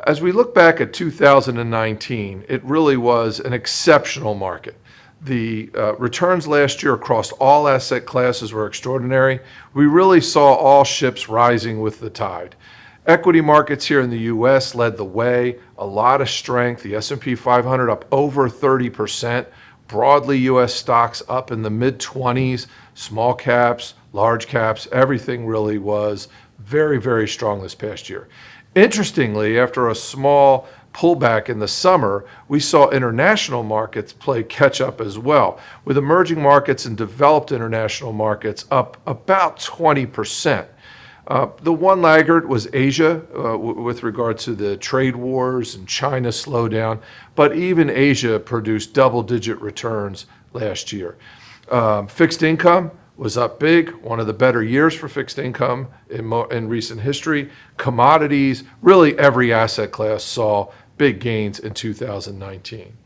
As we look back at 2019, it really was an exceptional market. The returns last year across all asset classes were extraordinary. We really saw all ships rising with the tide. Equity markets here in the U.S. led the way, a lot of strength. The S&P 500 up over 30%. Broadly, U.S. stocks up in the mid-20s. Small caps, large caps, everything really was very, very strong this past year. Interestingly, after a small pullback in the summer, we saw international markets play catch up as well, with emerging markets and developed international markets up about 20%. The one laggard was Asia with regard to the trade wars and China slowdown, but even Asia produced double-digit returns last year. Fixed income was up big, one of the better years for fixed income in recent history. Commodities, really every asset class saw big gains in 2019.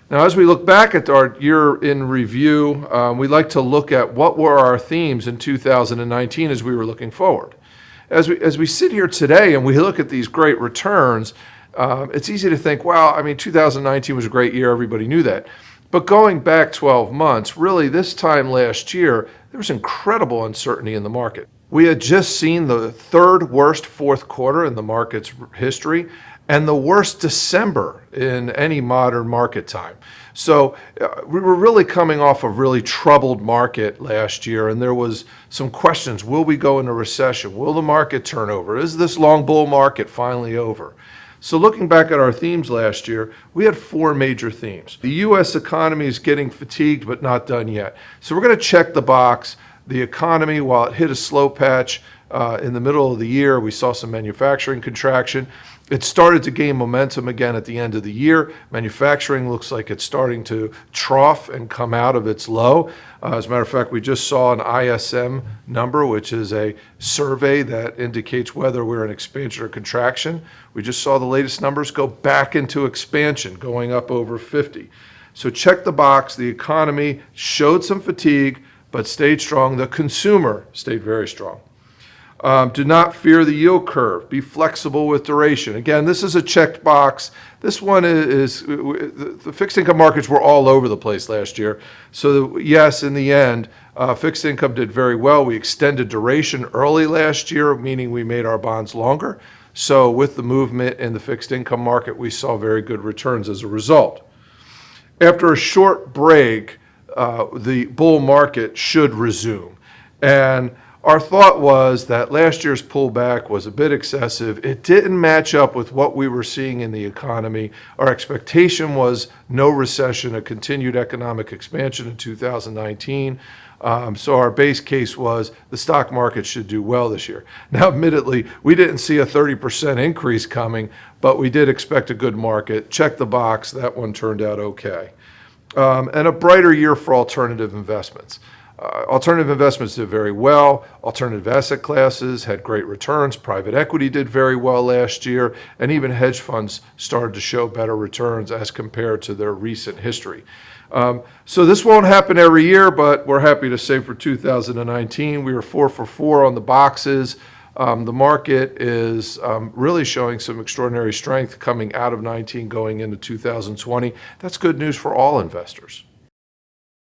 Now, as we look back at our year in review, we like to look at what were our themes in 2019 as we were looking forward. As we sit here today and we look at these great returns, it's easy to think, well, 2019 was a great year, everybody knew that. But going back 12 months, really this time last year, there was incredible uncertainty in the market. We had just seen the third worst fourth quarter in the market's history and the worst December in any modern market time. So we were really coming off a really troubled market last year, and there was some questions. Will we go into recession? Will the market turn over? Is this long bull market finally over? So looking back at our themes last year, we had four major themes. The U.S. economy is getting fatigued, but not done yet. So we're going to check the box. The economy, while it hit a slow patch in the middle of the year, we saw some manufacturing contraction. It started to gain momentum again at the end of the year. Manufacturing looks like it's starting to trough and come out of its low. As a matter of fact, we just saw an ISM number, which is a survey that indicates whether we're in expansion or contraction. We just saw the latest numbers go back into expansion, going up over 50. So check the box. The economy showed some fatigue, but stayed strong. The consumer stayed very strong. Do not fear the yield curve. Be flexible with duration. Again, this is a checked box. This one is the fixed income markets were all over the place last year. So yes, in the end, fixed income did very well. We extended duration early last year, meaning we made our bonds longer. So with the movement in the fixed income market, we saw very good returns as a result. After a short break, the bull market should resume. And our thought was that last year's pullback was a bit excessive. It didn't match up with what we were seeing in the economy. Our expectation was no recession, a continued economic expansion in 2019. So our base case was the stock market should do well this year. Now, admittedly, we didn't see a 30% increase coming, but we did expect a good market. Check the box. That one turned out okay. And a brighter year for alternative investments. Alternative investments did very well. Alternative asset classes had great returns. Private equity did very well last year, and even hedge funds started to show better returns as compared to their recent history. So this won't happen every year, but we're happy to say for 2019, we were 4 for 4 on the boxes. The market is really showing some extraordinary strength coming out of 19, going into 2020. That's good news for all investors.